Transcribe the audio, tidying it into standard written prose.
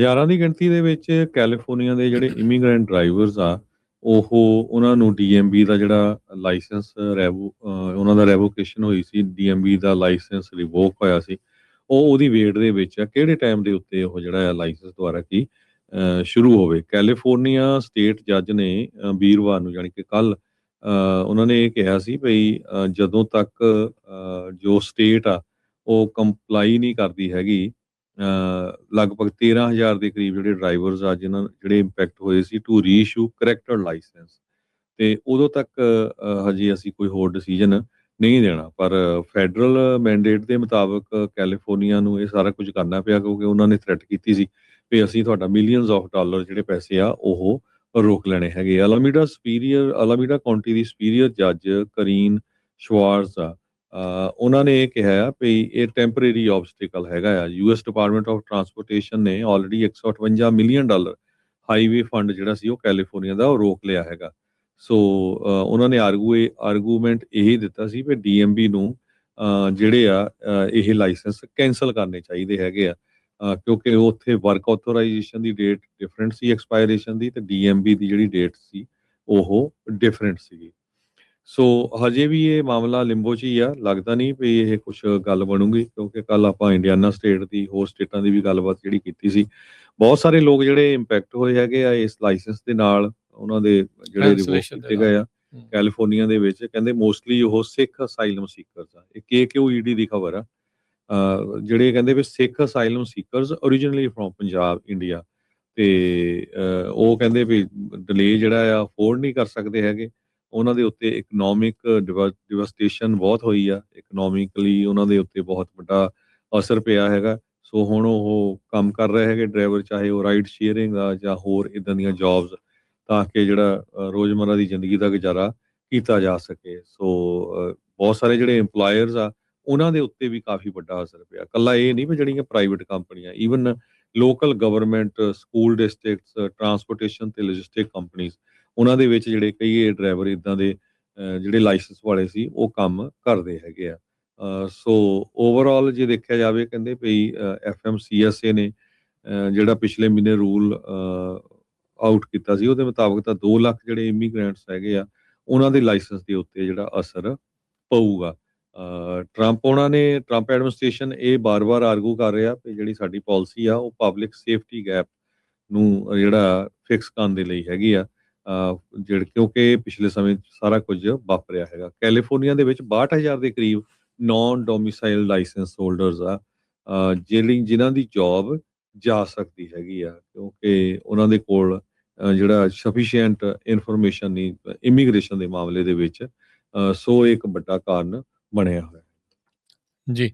ਹਜ਼ਾਰਾਂ ਦੀ ਗਿਣਤੀ ਦੇ ਵਿੱਚ ਕੈਲੀਫੋਰਨੀਆ ਦੇ ਜਿਹੜੇ ਇਮੀਗ੍ਰੈਂਟ ਡਰਾਈਵਰਸ ਆ, ਉਹਨਾਂ ਨੂੰ ਡੀਐਮਬੀ ਦਾ ਜਿਹੜਾ ਲਾਇਸੈਂਸ ਉਹਨਾਂ ਦਾ ਰੈਵੋਕੇਸ਼ਨ ਹੋਈ ਸੀ, ਡੀਐਮਬੀ ਦਾ ਲਾਇਸੈਂਸ ਰਿਵੋਕ ਹੋਇਆ ਸੀ। ਉਹਦੀ ਵੇਟ ਦੇ ਵਿੱਚ ਆ ਕਿਹੜੇ ਟਾਈਮ ਦੇ ਉੱਤੇ ਉਹ ਜਿਹੜਾ ਆ ਲਾਇਸੈਂਸ ਦੁਆਰਾ ਕੀ ਸ਼ੁਰੂ ਹੋਵੇ। ਕੈਲੀਫੋਰਨੀਆ ਸਟੇਟ ਜੱਜ ਨੇ ਵੀਰਵਾਰ ਨੂੰ ਯਾਨੀ ਕਿ ਕੱਲ ਉਹਨਾਂ ਨੇ ਇਹ ਕਿਹਾ ਸੀ ਭਈ ਜਦੋਂ ਤੱਕ ਜੋ ਸਟੇਟ ਆ ਉਹ ਕੰਪਲਾਈ ਨਹੀਂ ਕਰਦੀ ਹੈਗੀ ਲਗਭਗ 13,000 ਦੇ ਕਰੀਬ ਜਿਹੜੇ ਡਰਾਈਵਰਸ ਆ ਜਿਹੜੇ ਇੰਪੈਕਟ ਹੋਏ ਸੀ ਟੂ ਰੀਇਸ਼ੂ ਕਰੈਕਟਡ ਲਾਇਸੈਂਸ, ਤੇ ਉਦੋਂ ਤੱਕ ਹਜੇ ਅਸੀਂ ਕੋਈ ਹੋਰ ਡਿਸੀਜਨ ਨਹੀਂ ਦੇਣਾ। ਪਰ ਫੈਡਰਲ ਮੈਂਡੇਟ ਦੇ ਮੁਤਾਬਕ ਕੈਲੀਫੋਰਨੀਆ ਨੂੰ ਇਹ ਸਾਰਾ ਕੁਝ ਕਰਨਾ ਪਿਆ ਕਿਉਂਕਿ ਉਹਨਾਂ ਨੇ ਥ੍ਰੈਟ ਕੀਤੀ ਸੀ ਵੀ ਅਸੀਂ ਤੁਹਾਡਾ ਮਿਲੀਅਨਸ ਆਫ ਡਾਲਰ ਜਿਹੜੇ ਪੈਸੇ ਆ ਉਹ ਰੋਕ ਲੈਣੇ ਹੈਗੇ। ਅਲਾਮੀਡਾ ਕਾਉਂਟੀ ਦੀ ਸੁਪੀਰੀਅਰ ਜੱਜ ਕਰੀਨ ਸ਼ਵਾਰਜ਼ ਆ, ਉਹਨਾਂ ਨੇ ਇਹ ਕਿਹਾ ਆ ਵੀ ਇਹ ਟੈਂਪਰੇਰੀ ਆਬਸਟੀਕਲ ਹੈਗਾ ਆ। ਯੂਐਸ ਡਿਪਾਰਟਮੈਂਟ ਆਫ ਟਰਾਂਸਪੋਰਟੇਸ਼ਨ ਨੇ already 158 million dollar highway fund ਜਿਹੜਾ ਸੀ ਉਹ ਕੈਲੀਫੋਰਨੀਆ ਦਾ ਉਹ ਰੋਕ ਲਿਆ ਹੈਗਾ। ਸੋ ਉਹਨਾਂ ਨੇ ਆਰਗੂਮੈਂਟ ਇਹ ਦਿੱਤਾ ਸੀ ਵੀ ਡੀਐਮਬੀ ਨੂੰ ਜਿਹੜੇ ਆ ਇਹ ਲਾਇਸੈਂਸ ਕੈਂਸਲ ਕਰਨੇ ਚਾਹੀਦੇ ਹੈਗੇ ਆ ਕਿਉਂਕਿ ਉੱਥੇ ਵਰਕ ਆਥੋਰਾਈਜੇਸ਼ਨ ਦੀ ਡੇਟ ਡਿਫਰੈਂਟ ਸੀ ਐਕਸਪਾਇਰੇਸ਼ਨ ਦੀ, ਤੇ ਡੀਐਮਬੀ ਦੀ ਜਿਹੜੀ ਡੇਟ ਸੀ ਉਹ ਡਿਫਰੈਂਟ ਸੀਗੀ। ਸੋ ਹਜੇ ਵੀ ਇਹ ਮਾਮਲਾ ਲਿੰਬੋ 'ਚ ਹੀ ਆ, ਲੱਗਦਾ ਨਹੀਂ ਵੀ ਇਹ ਕੁਛ ਗੱਲ ਬਣੂਗੀ ਕਿਉਂਕਿ ਕੱਲ ਆਪਾਂ ਇੰਡੀਆਨਾ ਸਟੇਟ ਦੀ ਹੋਰ ਸਟੇਟਾਂ ਦੀ ਵੀ ਗੱਲਬਾਤ ਜਿਹੜੀ ਕੀਤੀ ਸੀ, ਬਹੁਤ ਸਾਰੇ ਲੋਕ ਜਿਹੜੇ ਇੰਪੈਕਟ ਹੋਏ ਹੈਗੇ ਆ ਇਸ ਲਾਇਸੈਂਸ ਦੇ ਨਾਲ, ਉਹਨਾਂ ਦੇ ਜਿਹੜੇ ਰਿਵੋਕ ਕੀਤੇ ਗਏ ਆ ਕੈਲੀਫੋਰਨੀਆ ਦੇ ਵਿੱਚ। ਕਹਿੰਦੇ ਮੋਸਟਲੀ ਉਹ ਸਿੱਖ ਅਸਾਈਲਮ ਸੀਕਰਸ ਆ। ਇਹ KQED ਦੀ ਖਬਰ ਆ, ਜਿਹੜੇ ਕਹਿੰਦੇ ਵੀ Sikh asylum seekers originally from Punjab India, ਤੇ ਉਹ ਕਹਿੰਦੇ ਵੀ ਡਿਲੇ ਜਿਹੜਾ ਆ ਅਫੋਰਡ ਨਹੀਂ ਕਰ ਸਕਦੇ ਹੈਗੇ। ਉਹਨਾਂ ਦੇ ਉੱਤੇ ਇਕਨੋਮਿਕ ਡਿਵਸਟੇਸ਼ਨ ਬਹੁਤ ਹੋਈ ਆ, ਇਕਨੋਮਿਕਲੀ ਉਹਨਾਂ ਦੇ ਉੱਤੇ ਬਹੁਤ ਵੱਡਾ ਅਸਰ ਪਿਆ ਹੈਗਾ। ਸੋ ਹੁਣ ਉਹ ਕੰਮ ਕਰ ਰਹੇ ਹੈਗੇ ਡਰਾਈਵਰ, ਚਾਹੇ ਉਹ ਰਾਈਡ ਸ਼ੇਅਰਿੰਗ ਆ ਜਾਂ ਹੋਰ ਇਦਾਂ ਦੀਆਂ ਜੌਬਸ, ਤਾਂ ਕਿ ਜਿਹੜਾ ਰੋਜ਼ਮਰਰਾ ਦੀ ਜ਼ਿੰਦਗੀ ਦਾ ਗੁਜ਼ਾਰਾ ਕੀਤਾ ਜਾ ਸਕੇ। ਸੋ ਬਹੁਤ ਸਾਰੇ ਜਿਹੜੇ ਇੰਪਲਾਇਰਸ ਆ ਉਹਨਾਂ ਦੇ ਉੱਤੇ ਵੀ ਕਾਫੀ ਵੱਡਾ ਅਸਰ ਪਿਆ। ਇਕੱਲਾ ਇਹ ਨਹੀਂ ਵੀ ਜਿਹੜੀਆਂ ਪ੍ਰਾਈਵੇਟ ਕੰਪਨੀਆਂ, even local government, school districts, transportation ਤੇ ਲੌਜਿਸਟਿਕ ਕੰਪਨੀਜ਼, ਉਹਨਾਂ ਦੇ ਵਿੱਚ ਜਿਹੜੇ ਕਈ ਡਰਾਈਵਰ ਇਦਾਂ ਦੇ ਜਿਹੜੇ ਲਾਇਸੈਂਸ ਵਾਲੇ ਸੀ ਉਹ ਕੰਮ ਕਰਦੇ ਹੈਗੇ ਆ। ਸੋ ਓਵਰਆਲ ਜੇ ਦੇਖਿਆ ਜਾਵੇ, ਕਹਿੰਦੇ ਵੀ FMCSA ਨੇ ਜਿਹੜਾ ਪਿਛਲੇ ਮਹੀਨੇ ਰੂਲ ਆਊਟ ਕੀਤਾ ਸੀ, ਉਹਦੇ ਮੁਤਾਬਕ ਤਾਂ 2 ਲੱਖ ਜਿਹੜੇ ਇਮੀਗ੍ਰੈਂਟਸ ਹੈਗੇ ਆ ਉਹਨਾਂ ਦੇ ਲਾਇਸੈਂਸ ਦੇ ਉੱਤੇ ਜਿਹੜਾ ਅਸਰ ਪਊਗਾ। ਟਰੰਪ ਐਡਮਿਨਿਸਟ੍ਰੇਸ਼ਨ ਇਹ ਬਾਰ-ਬਾਰ ਆਰਗੂ ਕਰ ਰਿਹਾ ਕਿ ਜਿਹੜੀ ਸਾਡੀ ਪਾਲਿਸੀ ਆ ਉਹ ਪਬਲਿਕ ਸੇਫਟੀ ਗੈਪ ਨੂੰ ਜਿਹੜਾ ਫਿਕਸ ਕਰਨ ਦੇ ਲਈ ਹੈਗੀ ਆ, ਕਿਉਂਕਿ ਪਿਛਲੇ ਸਮੇਂ 'ਚ ਸਾਰਾ ਕੁਝ ਵਾਪਰਿਆ ਹੈਗਾ। ਕੈਲੀਫੋਰਨੀਆ ਦੇ ਵਿੱਚ 62,000 ਦੇ ਕਰੀਬ ਨੌਨ ਡੋਮਿਸਾਈਲ ਲਾਇਸੈਂਸ ਹੋਲਡਰਸ ਆ, ਜਿਨ੍ਹਾਂ ਦੀ ਜੌਬ ਜਾ ਸਕਦੀ ਹੈਗੀ ਆ ਕਿਉਂਕਿ ਉਹਨਾਂ ਦੇ ਕੋਲ ਜਿਹੜਾ ਸਫੀਸ਼ੀਐਂਟ ਇਨਫੋਰਮੇਸ਼ਨ ਨਹੀਂ ਇਮੀਗ੍ਰੇਸ਼ਨ ਦੇ ਮਾਮਲੇ ਦੇ ਵਿੱਚ। ਸੋ ਇੱਕ ਵੱਡਾ ਕਾਰਨ ਬਣਿਆ ਹੋਇਆ ਜੀ।